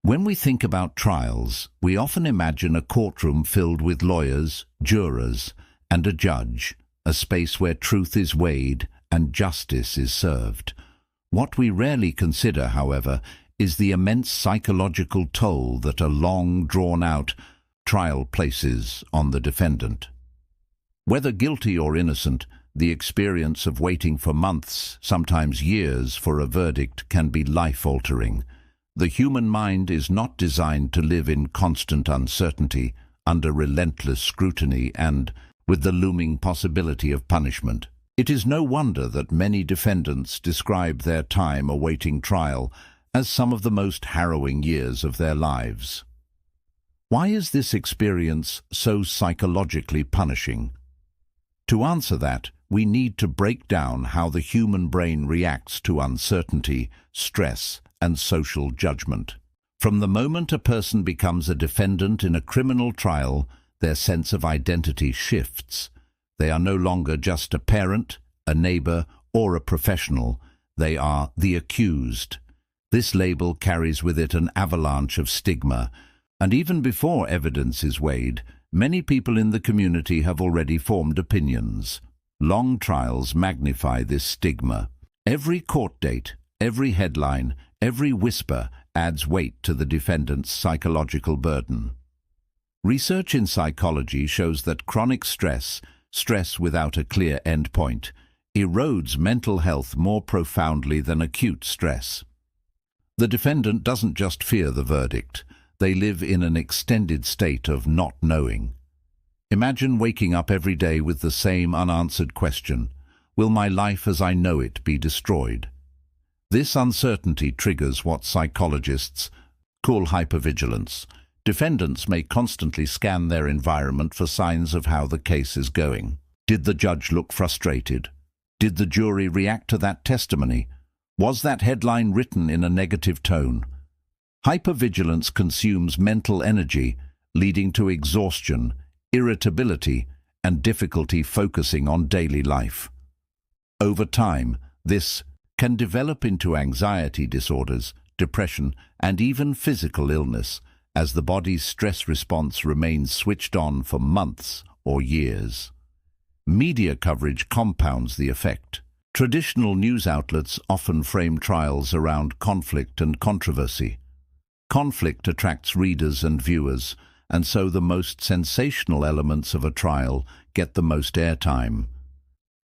When we think about trials, we often imagine a courtroom filled with lawyers, jurors, and a judge, a space where truth is weighed and justice is served. What we rarely consider, however, is the immense psychological toll that a long, drawn-out trial places on the defendant. Whether guilty or innocent, the experience of waiting for months, sometimes years, for a verdict can be life-altering. The human mind is not designed to live in constant uncertainty, under relentless scrutiny and with the looming possibility of punishment. It is no wonder that many defendants describe their time awaiting trial as some of the most harrowing years of their lives. Why is this experience so psychologically punishing? To answer that, we need to break down how the human brain reacts to uncertainty, stress, and social judgment. From the moment a person becomes a defendant in a criminal trial, their sense of identity shifts. They are no longer just a parent, a neighbor, or a professional. They are the accused. This label carries with it an avalanche of stigma, and even before evidence is weighed, many people in the community have already formed opinions. Long trials magnify this stigma. Every court date, every headline, every whisper adds weight to the defendant's psychological burden. Research in psychology shows that chronic stress without a clear endpoint, erodes mental health more profoundly than acute stress. The defendant doesn't just fear the verdict. They live in an extended state of not knowing. Imagine waking up every day with the same unanswered question: will my life as I know it be destroyed? This uncertainty triggers what psychologists call hypervigilance. Defendants may constantly scan their environment for signs of how the case is going. Did the judge look frustrated? Did the jury react to that testimony? Was that headline written in a negative tone? Hypervigilance consumes mental energy, leading to exhaustion, irritability, and difficulty focusing on daily life. Over time, this can develop into anxiety disorders, depression, and even physical illness, as the body's stress response remains switched on for months or years. Media coverage compounds the effect. Traditional news outlets often frame trials around conflict and controversy. Conflict attracts readers and viewers, and so the most sensational elements of a trial get the most airtime.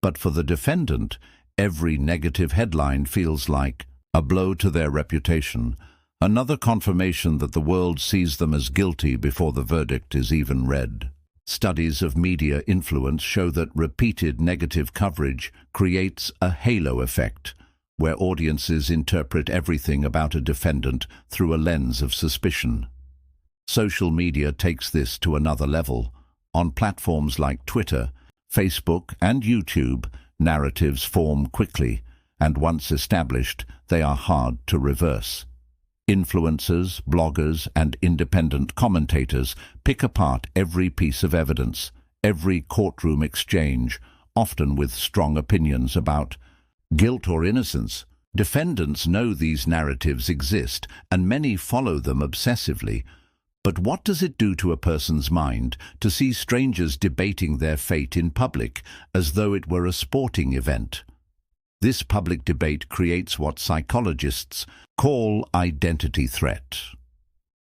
But for the defendant, every negative headline feels like a blow to their reputation, another confirmation that the world sees them as guilty before the verdict is even read. Studies of media influence show that repeated negative coverage creates a halo effect, where audiences interpret everything about a defendant through a lens of suspicion. Social media takes this to another level. On platforms like Twitter, Facebook, and YouTube, narratives form quickly, and once established, they are hard to reverse. Influencers, bloggers, and independent commentators pick apart every piece of evidence, every courtroom exchange, often with strong opinions about guilt or innocence. Defendants know these narratives exist, and many follow them obsessively. But what does it do to a person's mind to see strangers debating their fate in public as though it were a sporting event? This public debate creates what psychologists call identity threat.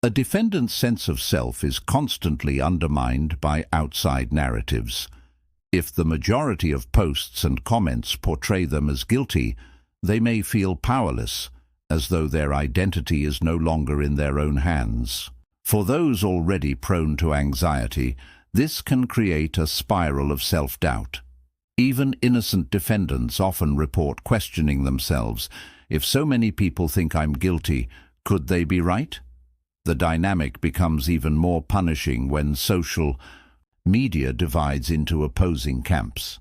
A defendant's sense of self is constantly undermined by outside narratives. If the majority of posts and comments portray them as guilty, they may feel powerless, as though their identity is no longer in their own hands. For those already prone to anxiety, this can create a spiral of self-doubt. Even innocent defendants often report questioning themselves. If so many people think I'm guilty, could they be right? The dynamic becomes even more punishing when social media divides into opposing camps.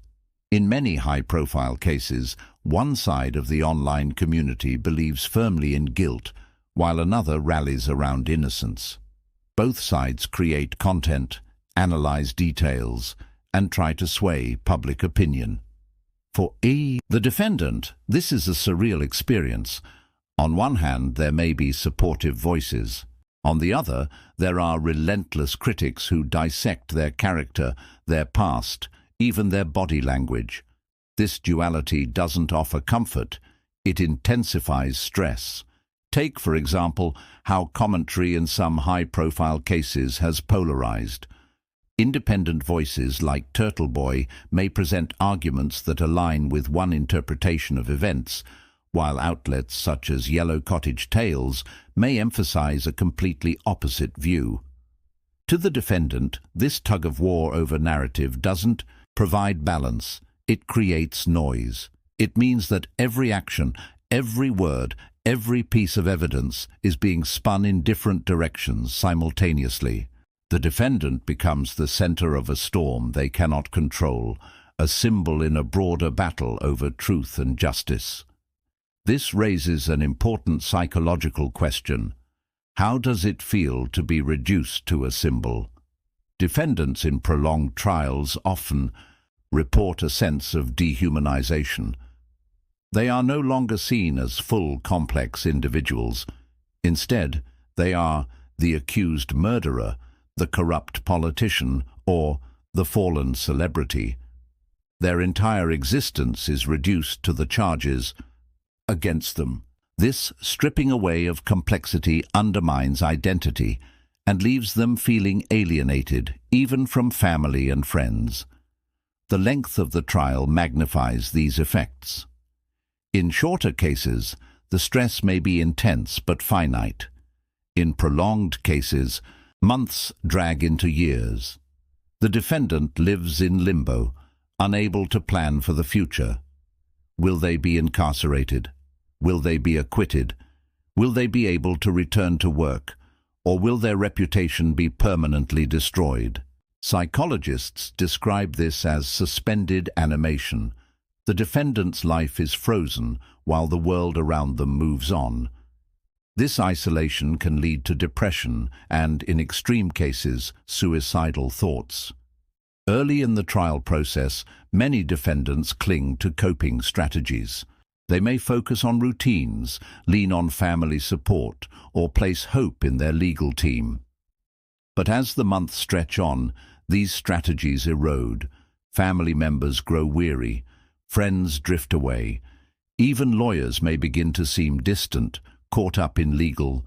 In many high-profile cases, one side of the online community believes firmly in guilt, while another rallies around innocence. Both sides create content, analyze details, and try to sway public opinion. For the defendant, this is a surreal experience. On one hand, there may be supportive voices. On the other, there are relentless critics who dissect their character, their past, even their body language. This duality doesn't offer comfort, it intensifies stress. Take, for example, how commentary in some high-profile cases has polarized. Independent voices like Turtle Boy may present arguments that align with one interpretation of events, while outlets such as Yellow Cottage Tales may emphasize a completely opposite view. To the defendant, this tug-of-war over narrative doesn't provide balance, it creates noise. It means that every action, every word, every piece of evidence is being spun in different directions simultaneously. The defendant becomes the center of a storm they cannot control, a symbol in a broader battle over truth and justice. This raises an important psychological question. How does it feel to be reduced to a symbol? Defendants in prolonged trials often report a sense of dehumanization. They are no longer seen as full, complex individuals. Instead, they are the accused murderer, the corrupt politician, or the fallen celebrity. Their entire existence is reduced to the charges against them. This stripping away of complexity undermines identity and leaves them feeling alienated, even from family and friends. The length of the trial magnifies these effects. In shorter cases, the stress may be intense but finite. In prolonged cases, months drag into years. The defendant lives in limbo, unable to plan for the future. Will they be incarcerated? Will they be acquitted? Will they be able to return to work? Or will their reputation be permanently destroyed? Psychologists describe this as suspended animation. The defendant's life is frozen while the world around them moves on. This isolation can lead to depression and, in extreme cases, suicidal thoughts. Early in the trial process, many defendants cling to coping strategies. They may focus on routines, lean on family support, or place hope in their legal team. But as the months stretch on, these strategies erode. Family members grow weary, friends drift away. Even lawyers may begin to seem distant, caught up in legal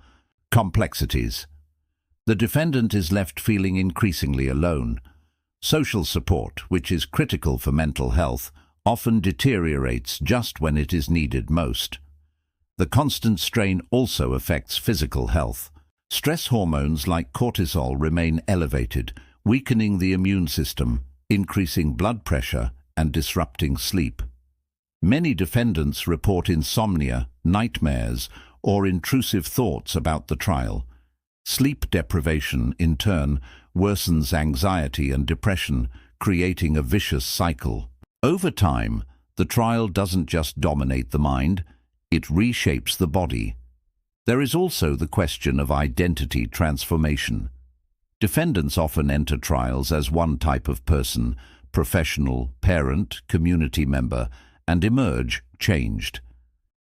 complexities. The defendant is left feeling increasingly alone. Social support, which is critical for mental health, often deteriorates just when it is needed most. The constant strain also affects physical health. Stress hormones like cortisol remain elevated, weakening the immune system, increasing blood pressure, and disrupting sleep. Many defendants report insomnia, nightmares, or intrusive thoughts about the trial. Sleep deprivation, in turn, worsens anxiety and depression, creating a vicious cycle. Over time, the trial doesn't just dominate the mind, it reshapes the body. There is also the question of identity transformation. Defendants often enter trials as one type of person, professional, parent, community member, and emerge changed.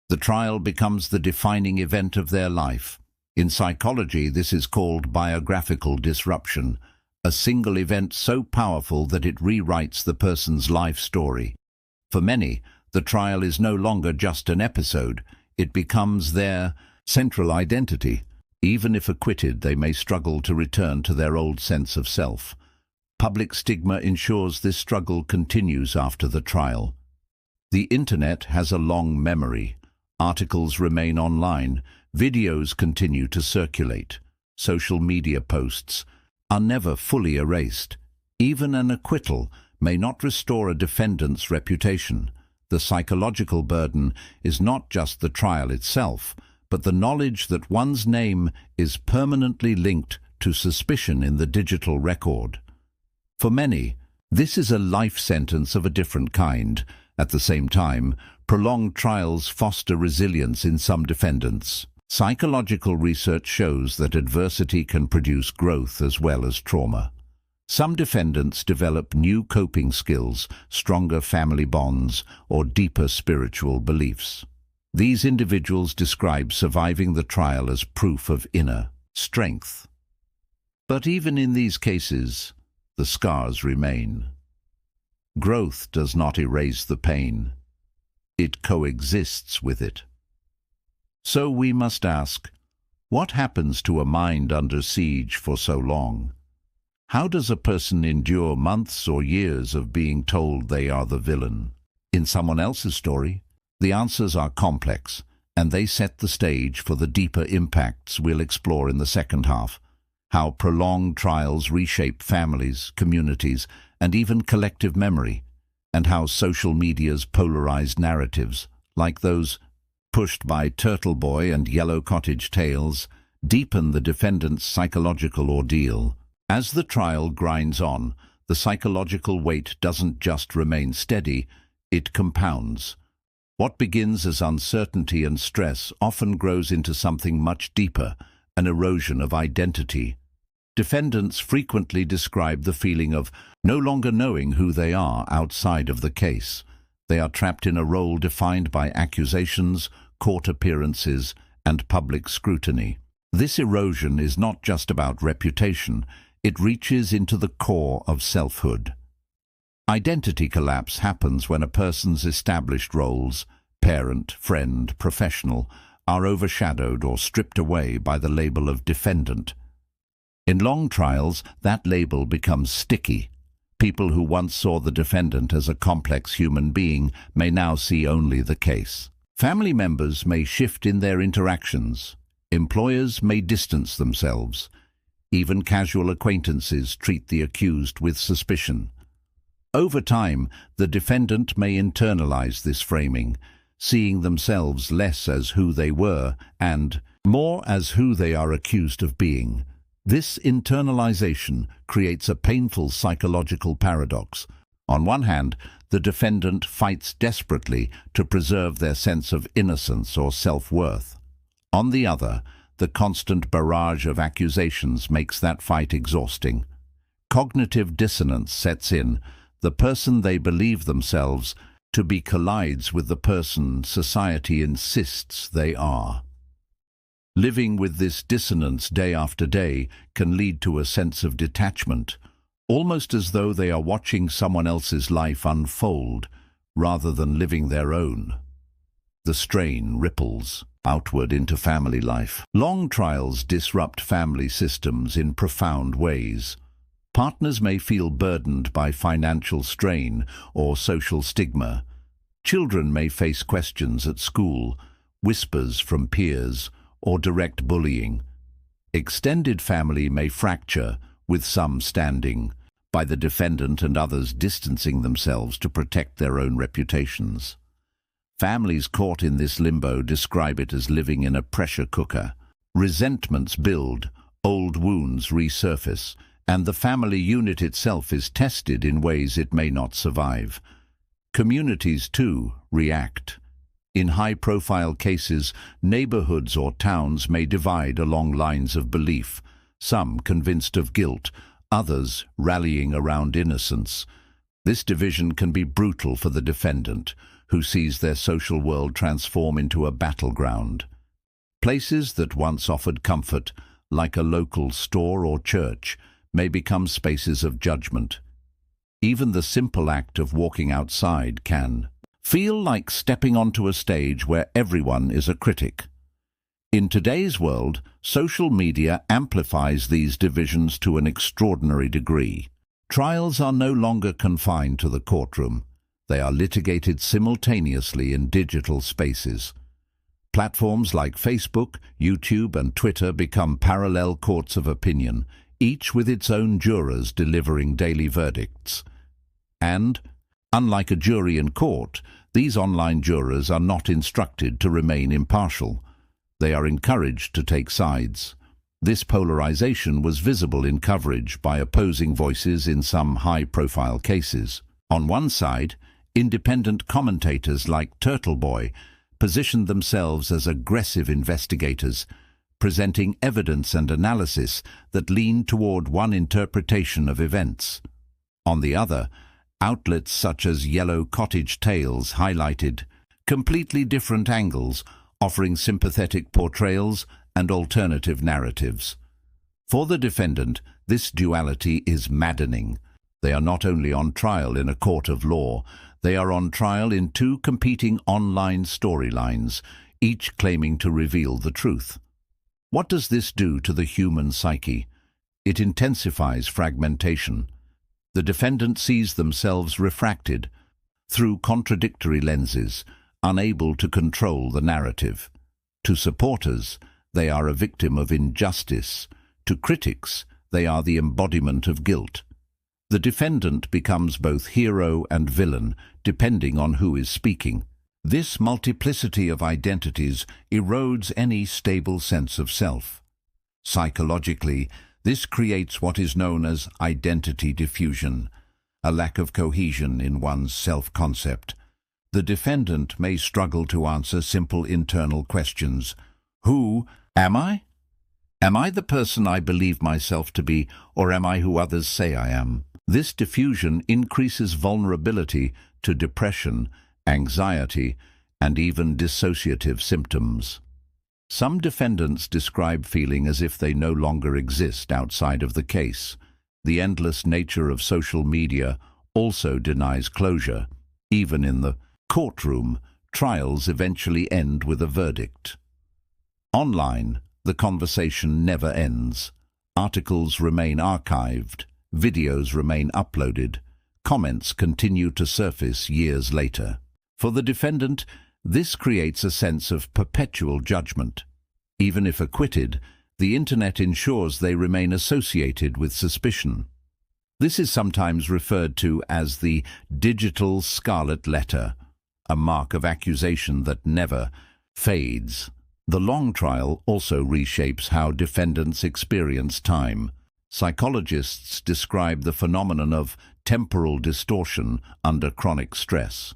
The trial becomes the defining event of their life. In psychology, this is called biographical disruption, a single event so powerful that it rewrites the person's life story. For many, the trial is no longer just an episode, it becomes their central identity. Even if acquitted, they may struggle to return to their old sense of self. Public stigma ensures this struggle continues after the trial. The internet has a long memory. Articles remain online, videos continue to circulate. Social media posts are never fully erased. Even an acquittal may not restore a defendant's reputation. The psychological burden is not just the trial itself, but the knowledge that one's name is permanently linked to suspicion in the digital record. For many, this is a life sentence of a different kind. At the same time, prolonged trials foster resilience in some defendants. Psychological research shows that adversity can produce growth as well as trauma. Some defendants develop new coping skills, stronger family bonds, or deeper spiritual beliefs. These individuals describe surviving the trial as proof of inner strength. But even in these cases, the scars remain. Growth does not erase the pain. It coexists with it. So we must ask, what happens to a mind under siege for so long? How does a person endure months or years of being told they are the villain? In someone else's story, the answers are complex, and they set the stage for the deeper impacts we'll explore in the second half. How prolonged trials reshape families, communities, and even collective memory, and how social media's polarized narratives, like those pushed by Turtle Boy and Yellow Cottage Tales, deepen the defendant's psychological ordeal. As the trial grinds on, the psychological weight doesn't just remain steady, it compounds. What begins as uncertainty and stress often grows into something much deeper, an erosion of identity. Defendants frequently describe the feeling of no longer knowing who they are outside of the case. They are trapped in a role defined by accusations, court appearances, and public scrutiny. This erosion is not just about reputation, it reaches into the core of selfhood. Identity collapse happens when a person's established roles, parent, friend, professional, are overshadowed or stripped away by the label of defendant. In long trials, that label becomes sticky. People who once saw the defendant as a complex human being may now see only the case. Family members may shift in their interactions. Employers may distance themselves. Even casual acquaintances treat the accused with suspicion. Over time, the defendant may internalize this framing, seeing themselves less as who they were and more as who they are accused of being. This internalization creates a painful psychological paradox. On one hand, the defendant fights desperately to preserve their sense of innocence or self-worth. On the other, the constant barrage of accusations makes that fight exhausting. Cognitive dissonance sets in. The person they believe themselves to be collides with the person society insists they are. Living with this dissonance day after day can lead to a sense of detachment, almost as though they are watching someone else's life unfold rather than living their own. The strain ripples outward into family life. Long trials disrupt family systems in profound ways. Partners may feel burdened by financial strain or social stigma. Children may face questions at school, whispers from peers, or direct bullying. Extended family may fracture, with some standing by the defendant and others distancing themselves to protect their own reputations. Families caught in this limbo describe it as living in a pressure cooker. Resentments build, old wounds resurface, and the family unit itself is tested in ways it may not survive. Communities, too, react. In high-profile cases, neighborhoods or towns may divide along lines of belief, some convinced of guilt, others rallying around innocence. This division can be brutal for the defendant, who sees their social world transform into a battleground. Places that once offered comfort, like a local store or church, may become spaces of judgment. Even the simple act of walking outside can feel like stepping onto a stage where everyone is a critic. In today's world, social media amplifies these divisions to an extraordinary degree. Trials are no longer confined to the courtroom. They are litigated simultaneously in digital spaces. Platforms like Facebook, YouTube, and Twitter become parallel courts of opinion, each with its own jurors delivering daily verdicts. And, unlike a jury in court, these online jurors are not instructed to remain impartial. They are encouraged to take sides. This polarization was visible in coverage by opposing voices in some high-profile cases. On one side, independent commentators like Turtle Boy positioned themselves as aggressive investigators, presenting evidence and analysis that leaned toward one interpretation of events. On the other, outlets such as Yellow Cottage Tales highlighted completely different angles, offering sympathetic portrayals and alternative narratives. For the defendant, this duality is maddening. They are not only on trial in a court of law, they are on trial in two competing online storylines, each claiming to reveal the truth. What does this do to the human psyche? It intensifies fragmentation. The defendant sees themselves refracted through contradictory lenses, unable to control the narrative. To supporters, they are a victim of injustice. To critics, they are the embodiment of guilt. The defendant becomes both hero and villain, depending on who is speaking. This multiplicity of identities erodes any stable sense of self. Psychologically, this creates what is known as identity diffusion, a lack of cohesion in one's self-concept. The defendant may struggle to answer simple internal questions. Who am I? Am I the person I believe myself to be, or am I who others say I am? This diffusion increases vulnerability to depression, anxiety, and even dissociative symptoms. Some defendants describe feeling as if they no longer exist outside of the case. The endless nature of social media also denies closure. Even in the courtroom, trials eventually end with a verdict. Online, the conversation never ends. Articles remain archived, videos remain uploaded, comments continue to surface years later. For the defendant, this creates a sense of perpetual judgment. Even if acquitted, the internet ensures they remain associated with suspicion. This is sometimes referred to as the digital scarlet letter, a mark of accusation that never fades. The long trial also reshapes how defendants experience time. Psychologists describe the phenomenon of temporal distortion under chronic stress.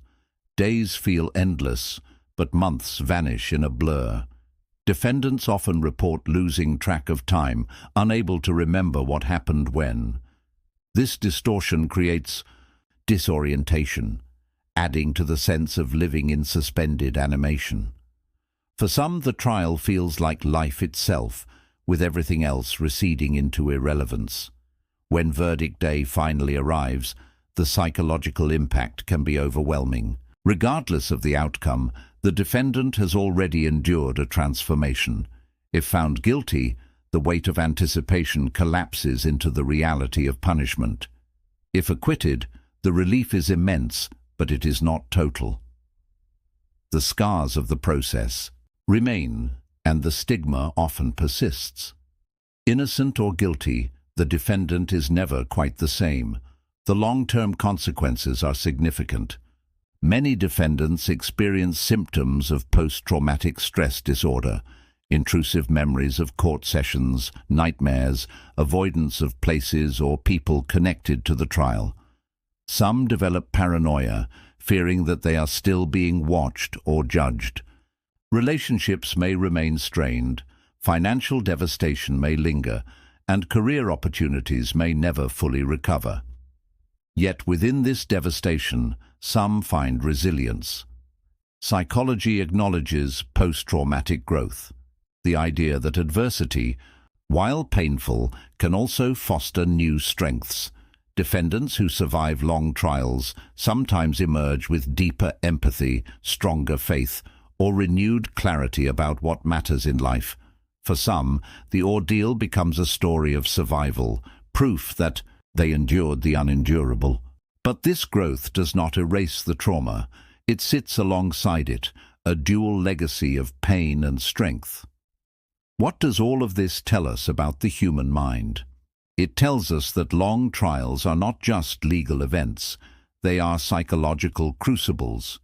Days feel endless, but months vanish in a blur. Defendants often report losing track of time, unable to remember what happened when. This distortion creates disorientation, adding to the sense of living in suspended animation. For some, the trial feels like life itself, with everything else receding into irrelevance. When verdict day finally arrives, the psychological impact can be overwhelming. Regardless of the outcome, the defendant has already endured a transformation. If found guilty, the weight of anticipation collapses into the reality of punishment. If acquitted, the relief is immense, but it is not total. The scars of the process remain, and the stigma often persists. Innocent or guilty, the defendant is never quite the same. The long-term consequences are significant. Many defendants experience symptoms of post-traumatic stress disorder, intrusive memories of court sessions, nightmares, avoidance of places or people connected to the trial. Some develop paranoia, fearing that they are still being watched or judged. Relationships may remain strained, financial devastation may linger, and career opportunities may never fully recover. Yet within this devastation, some find resilience. Psychology acknowledges post-traumatic growth, the idea that adversity, while painful, can also foster new strengths. Defendants who survive long trials sometimes emerge with deeper empathy, stronger faith, or renewed clarity about what matters in life. For some, the ordeal becomes a story of survival, proof that they endured the unendurable. But this growth does not erase the trauma. It sits alongside it, a dual legacy of pain and strength. What does all of this tell us about the human mind? It tells us that long trials are not just legal events. They are psychological crucibles.